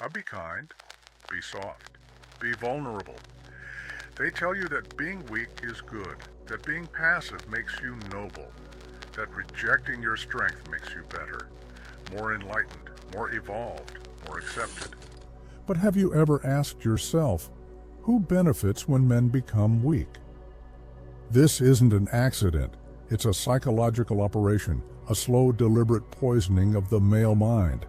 Now be kind, be soft, be vulnerable. They tell you that being weak is good, that being passive makes you noble, that rejecting your strength makes you better, more enlightened, more evolved, more accepted. But have you ever asked yourself, who benefits when men become weak? This isn't an accident. It's a psychological operation, a slow, deliberate poisoning of the male mind.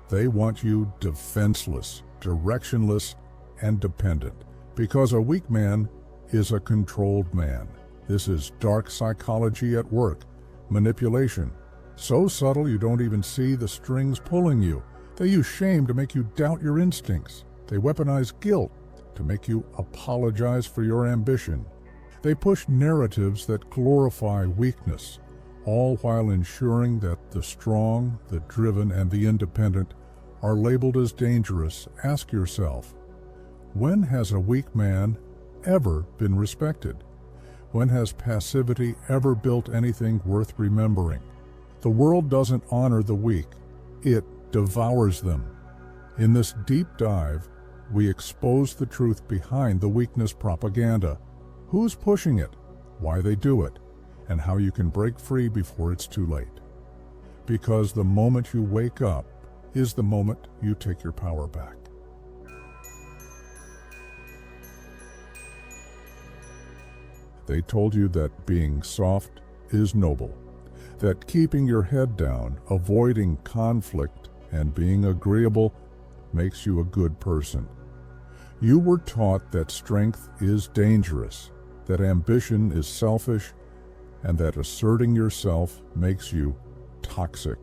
They want you defenseless, directionless, and dependent, because a weak man is a controlled man. This is dark psychology at work, manipulation. So subtle you don't even see the strings pulling you. They use shame to make you doubt your instincts. They weaponize guilt to make you apologize for your ambition. They push narratives that glorify weakness, all while ensuring that the strong, the driven, and the independent are labeled as dangerous. Ask yourself, when has a weak man ever been respected? When has passivity ever built anything worth remembering? The world doesn't honor the weak. It devours them. In this deep dive, we expose the truth behind the weakness propaganda, who's pushing it, why they do it, and how you can break free before it's too late. Because the moment you wake up is the moment you take your power back. They told you that being soft is noble, that keeping your head down, avoiding conflict, and being agreeable makes you a good person. You were taught that strength is dangerous, that ambition is selfish, and that asserting yourself makes you toxic.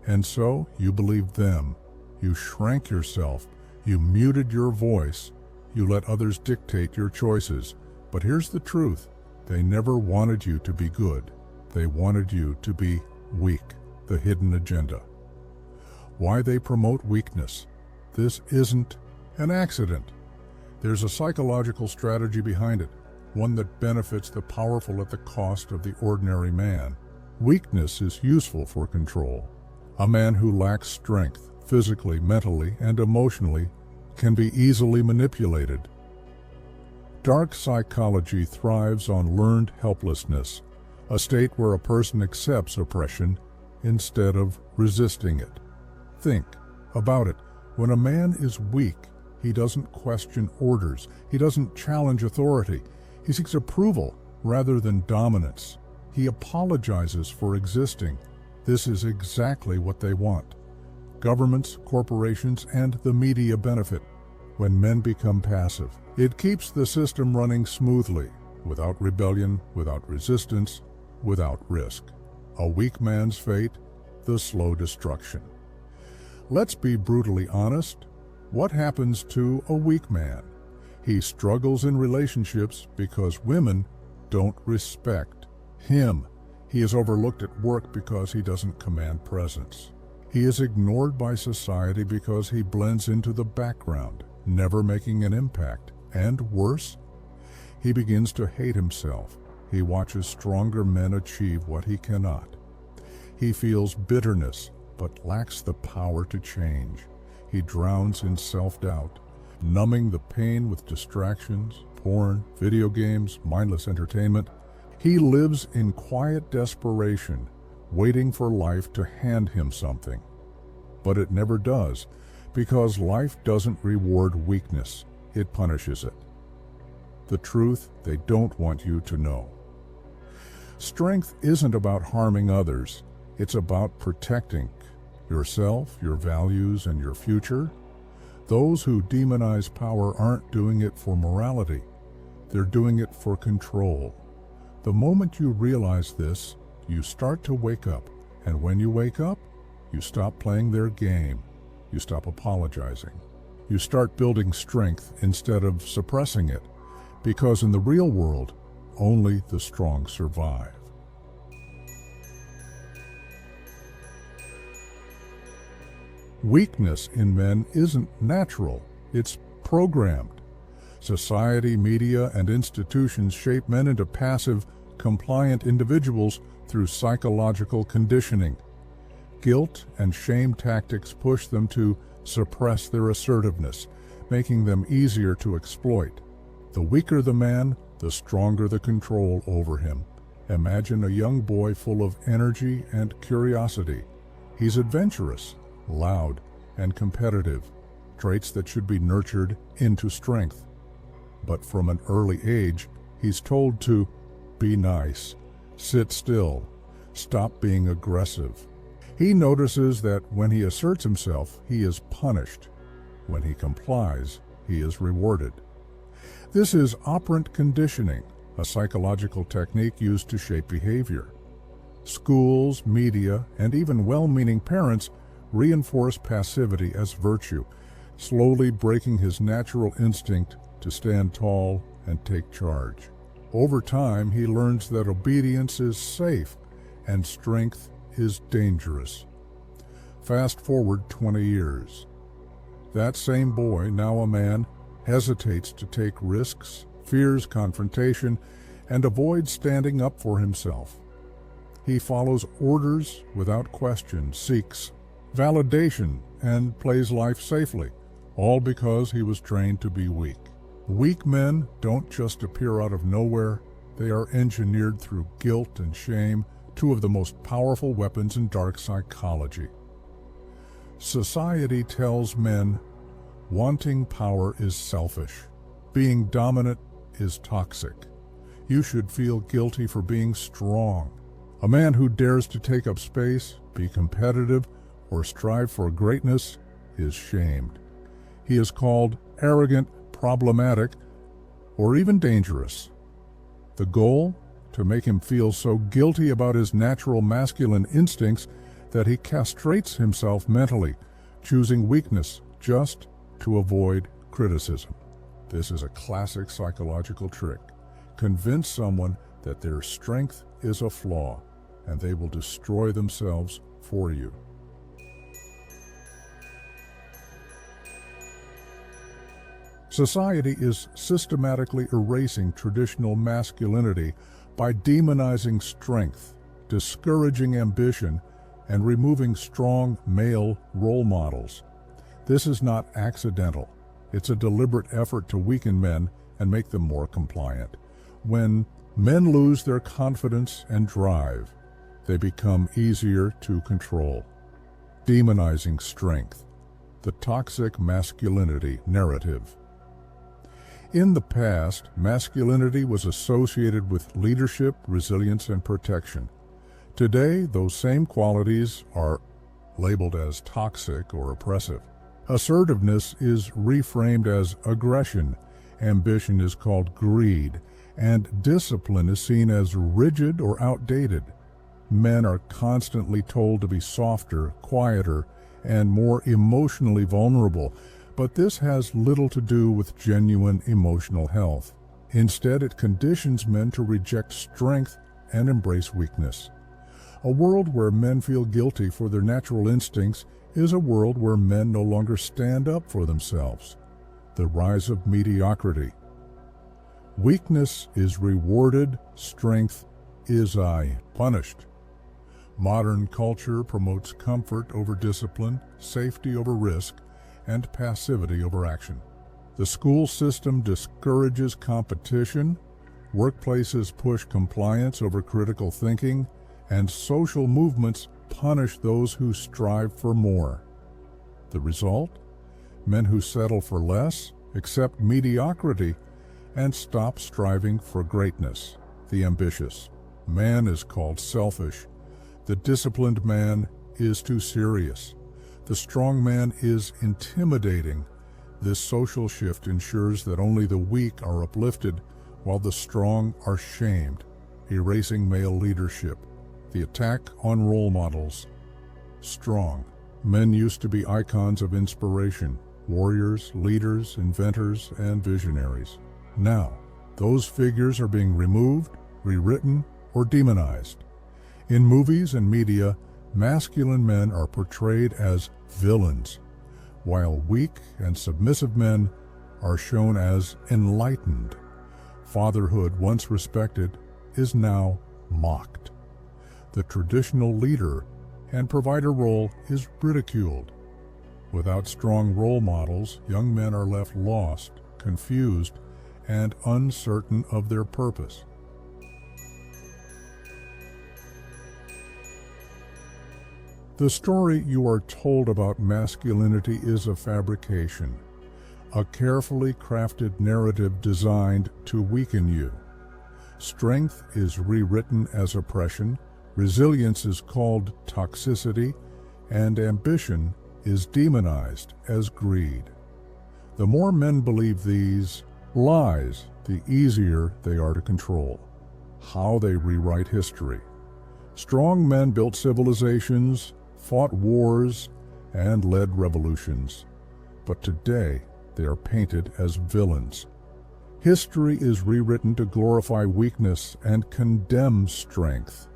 And so you believed them. You shrank yourself. You muted your voice. You let others dictate your choices. But here's the truth. They never wanted you to be good. They wanted you to be weak, the hidden agenda. Why they promote weakness? This isn't an accident. There's a psychological strategy behind it, one that benefits the powerful at the cost of the ordinary man. Weakness is useful for control. A man who lacks strength, physically, mentally, and emotionally, can be easily manipulated. Dark psychology thrives on learned helplessness, a state where a person accepts oppression instead of resisting it. Think about it. When a man is weak, he doesn't question orders. He doesn't challenge authority. He seeks approval rather than dominance. He apologizes for existing. This is exactly what they want. Governments, corporations, and the media benefit when men become passive. It keeps the system running smoothly, without rebellion, without resistance, without risk. A weak man's fate, the slow destruction. Let's be brutally honest. What happens to a weak man? He struggles in relationships because women don't respect him. He is overlooked at work because he doesn't command presence. He is ignored by society because he blends into the background, never making an impact. And worse, he begins to hate himself. He watches stronger men achieve what he cannot. He feels bitterness, but lacks the power to change. He drowns in self-doubt, numbing the pain with distractions, porn, video games, mindless entertainment. He lives in quiet desperation, waiting for life to hand him something. But it never does, because life doesn't reward weakness. It punishes it. The truth they don't want you to know. Strength isn't about harming others. It's about protecting yourself, your values, and your future. Those who demonize power aren't doing it for morality. They're doing it for control. The moment you realize this, you start to wake up. And when you wake up, you stop playing their game. You stop apologizing. You start building strength instead of suppressing it. Because in the real world, only the strong survive. Weakness in men isn't natural, it's programmed. Society, media, and institutions shape men into passive, compliant individuals through psychological conditioning. Guilt and shame tactics push them to suppress their assertiveness, making them easier to exploit. The weaker the man, the stronger the control over him. Imagine a young boy full of energy and curiosity. He's adventurous, loud, and competitive, traits that should be nurtured into strength. But from an early age, he's told to be nice, sit still, stop being aggressive. He notices that when he asserts himself, he is punished. When he complies, he is rewarded. This is operant conditioning, a psychological technique used to shape behavior. Schools, media, and even well-meaning parents reinforce passivity as virtue, slowly breaking his natural instinct to stand tall and take charge. Over time, he learns that obedience is safe and strength is dangerous. Fast forward 20 years. That same boy, now a man, hesitates to take risks, fears confrontation, and avoids standing up for himself. He follows orders without question, seeks validation, and plays life safely, all because he was trained to be weak. Weak men don't just appear out of nowhere, they are engineered through guilt and shame, two of the most powerful weapons in dark psychology. Society tells men wanting power is selfish. Being dominant is toxic. You should feel guilty for being strong. A man who dares to take up space, be competitive, or strive for greatness is shamed. He is called arrogant, problematic, or even dangerous. The goal? To make him feel so guilty about his natural masculine instincts that he castrates himself mentally, choosing weakness just to avoid criticism. This is a classic psychological trick. Convince someone that their strength is a flaw, and they will destroy themselves for you. Society is systematically erasing traditional masculinity by demonizing strength, discouraging ambition, and removing strong male role models. This is not accidental. It's a deliberate effort to weaken men and make them more compliant. When men lose their confidence and drive, they become easier to control. Demonizing strength, the toxic masculinity narrative. In the past, masculinity was associated with leadership, resilience, and protection. Today, those same qualities are labeled as toxic or oppressive. Assertiveness is reframed as aggression, ambition is called greed, and discipline is seen as rigid or outdated. Men are constantly told to be softer, quieter, and more emotionally vulnerable, but this has little to do with genuine emotional health. Instead, it conditions men to reject strength and embrace weakness. A world where men feel guilty for their natural instincts is a world where men no longer stand up for themselves. The rise of mediocrity. Weakness is rewarded, strength is punished. Modern culture promotes comfort over discipline, safety over risk, and passivity over action. The school system discourages competition, workplaces push compliance over critical thinking, and social movements punish those who strive for more. The result? Men who settle for less, accept mediocrity, and stop striving for greatness. The ambitious man is called selfish. The disciplined man is too serious. The strong man is intimidating. This social shift ensures that only the weak are uplifted while the strong are shamed, erasing male leadership. The attack on role models. Strong. Men used to be icons of inspiration, warriors, leaders, inventors, and visionaries. Now, those figures are being removed, rewritten, or demonized. In movies and media, masculine men are portrayed as villains, while weak and submissive men are shown as enlightened. Fatherhood, once respected, is now mocked. The traditional leader and provider role is ridiculed. Without strong role models, young men are left lost, confused, and uncertain of their purpose. The story you are told about masculinity is a fabrication, a carefully crafted narrative designed to weaken you. Strength is rewritten as oppression, resilience is called toxicity, and ambition is demonized as greed. The more men believe these lies, the easier they are to control. How they rewrite history. Strong men built civilizations, fought wars, and led revolutions. But today, they are painted as villains. History is rewritten to glorify weakness and condemn strength.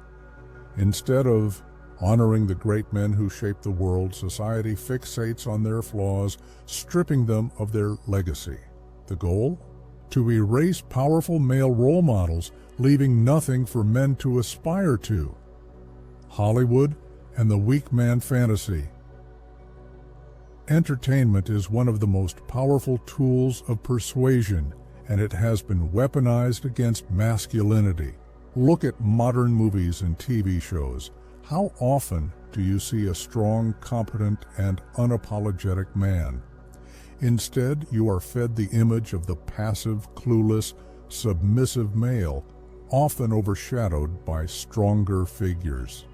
Instead of honoring the great men who shaped the world, society fixates on their flaws, stripping them of their legacy. The goal? To erase powerful male role models, leaving nothing for men to aspire to. Hollywood and the weak man fantasy. Entertainment is one of the most powerful tools of persuasion, and it has been weaponized against masculinity. Look at modern movies and TV shows. How often do you see a strong, competent, and unapologetic man? Instead, you are fed the image of the passive, clueless, submissive male, often overshadowed by stronger figures.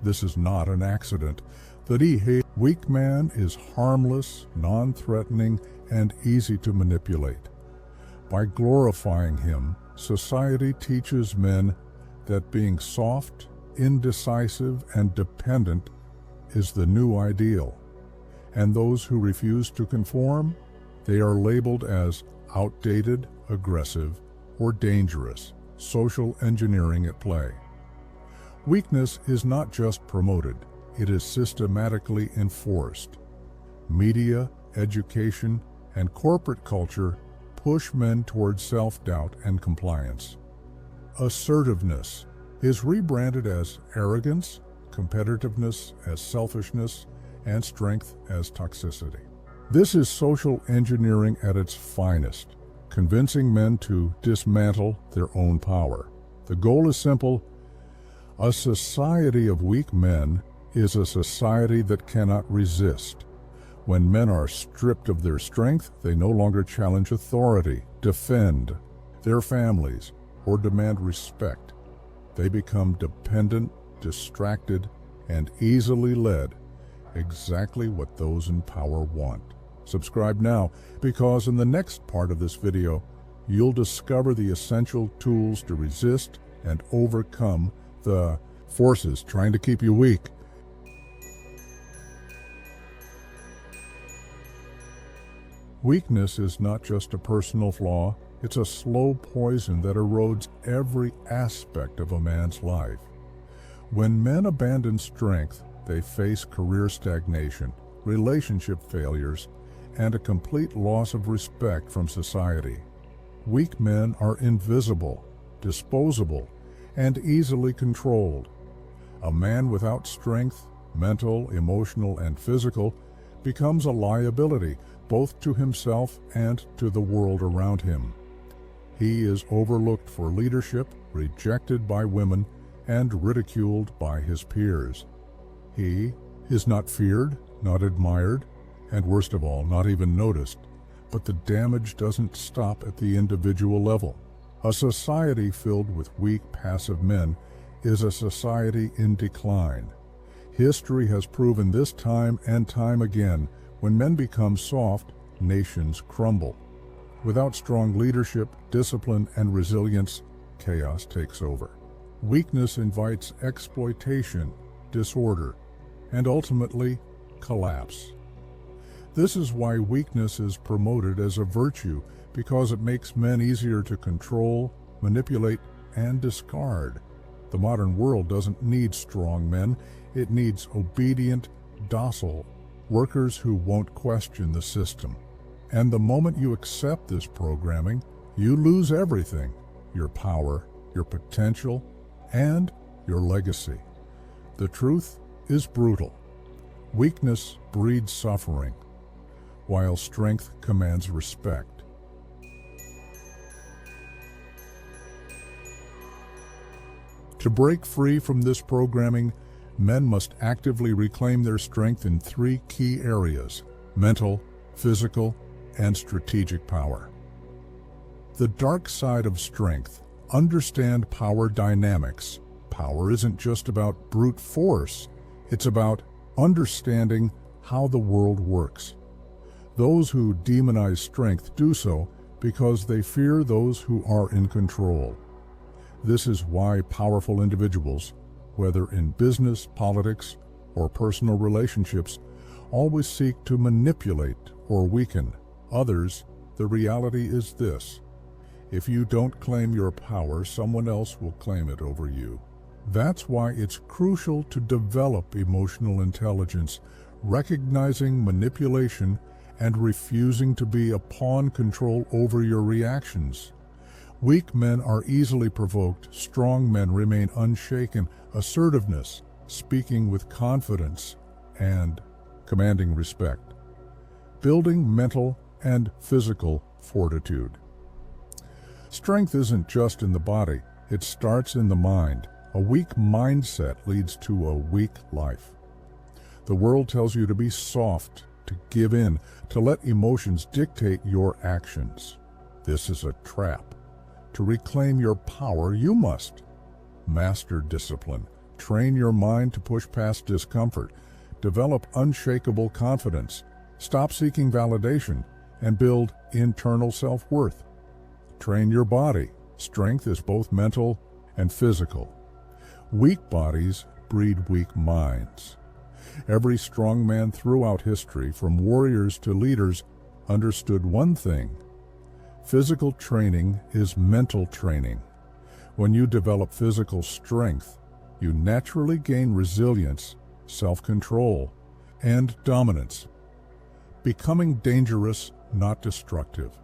This is not an accident. The weak man is harmless, non-threatening, and easy to manipulate. By glorifying him, society teaches men that being soft, indecisive, and dependent is the new ideal. And those who refuse to conform, they are labeled as outdated, aggressive, or dangerous. Social engineering at play. Weakness is not just promoted, it is systematically enforced. Media, education, and corporate culture push men towards self-doubt and compliance. Assertiveness is rebranded as arrogance, competitiveness as selfishness, and strength as toxicity. This is social engineering at its finest, convincing men to dismantle their own power. The goal is simple. A society of weak men is a society that cannot resist. When men are stripped of their strength, they no longer challenge authority, defend their families, or demand respect. They become dependent, distracted, and easily led, exactly what those in power want. Subscribe now, because in the next part of this video, you'll discover the essential tools to resist and overcome the forces trying to keep you weak. Weakness is not just a personal flaw, it's a slow poison that erodes every aspect of a man's life. When men abandon strength, they face career stagnation, relationship failures, and a complete loss of respect from society. Weak men are invisible, disposable, and easily controlled. A man without strength, mental, emotional, and physical, becomes a liability both to himself and to the world around him. He is overlooked for leadership, rejected by women, and ridiculed by his peers. He is not feared, not admired, and worst of all, not even noticed. But the damage doesn't stop at the individual level. A society filled with weak, passive men is a society in decline. History has proven this time and time again, when men become soft, nations crumble. Without strong leadership, discipline, and resilience, chaos takes over. Weakness invites exploitation, disorder, and ultimately, collapse. This is why weakness is promoted as a virtue, because it makes men easier to control, manipulate, and discard. The modern world doesn't need strong men, it needs obedient, docile workers who won't question the system. And the moment you accept this programming, you lose everything: your power, your potential, and your legacy. The truth is brutal. Weakness breeds suffering, while strength commands respect. To break free from this programming, men must actively reclaim their strength in 3 key areas: mental, physical, and strategic power. The dark side of strength. Understand power dynamics. Power isn't just about brute force, it's about understanding how the world works. Those who demonize strength do so because they fear those who are in control. This is why powerful individuals, whether in business, politics, or personal relationships, always seek to manipulate or weaken others. The reality is this: if you don't claim your power, someone else will claim it over you. That's why it's crucial to develop emotional intelligence, recognizing manipulation and refusing to be a pawn control over your reactions. Weak men are easily provoked, strong men remain unshaken. Assertiveness, speaking with confidence, and commanding respect. Building mental and physical fortitude. Strength isn't just in the body, it starts in the mind. A weak mindset leads to a weak life. The world tells you to be soft, to give in, to let emotions dictate your actions. This is a trap. To reclaim your power, you must master discipline, train your mind to push past discomfort, develop unshakable confidence, stop seeking validation, and build internal self-worth. Train your body. Strength is both mental and physical. Weak bodies breed weak minds. Every strong man throughout history, from warriors to leaders, understood one thing: physical training is mental training. When you develop physical strength, you naturally gain resilience, self-control, and dominance, becoming dangerous, not destructive.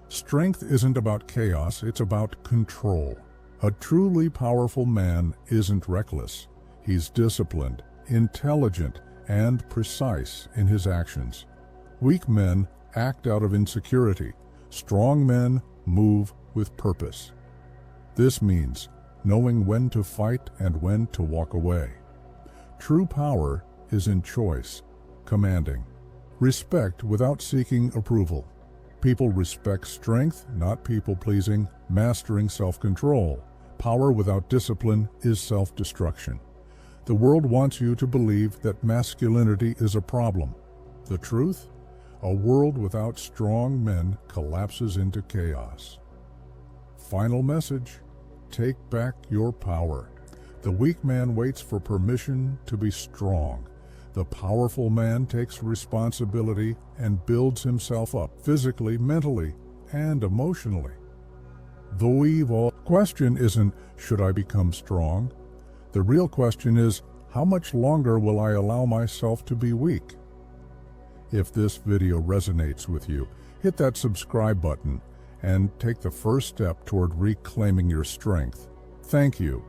Strength isn't about chaos, it's about control. A truly powerful man isn't reckless. He's disciplined, intelligent, and precise in his actions. Weak men act out of insecurity. Strong men move with purpose. This means knowing when to fight and when to walk away. True power is in choice, commanding. Respect without seeking approval. People respect strength, not people-pleasing, mastering self-control. Power without discipline is self-destruction. The world wants you to believe that masculinity is a problem. The truth? A world without strong men collapses into chaos. Final message: take back your power. The weak man waits for permission to be strong. The powerful man takes responsibility and builds himself up physically, mentally, and emotionally. The question isn't, should I become strong? The real question is, how much longer will I allow myself to be weak? If this video resonates with you, hit that subscribe button and take the first step toward reclaiming your strength. Thank you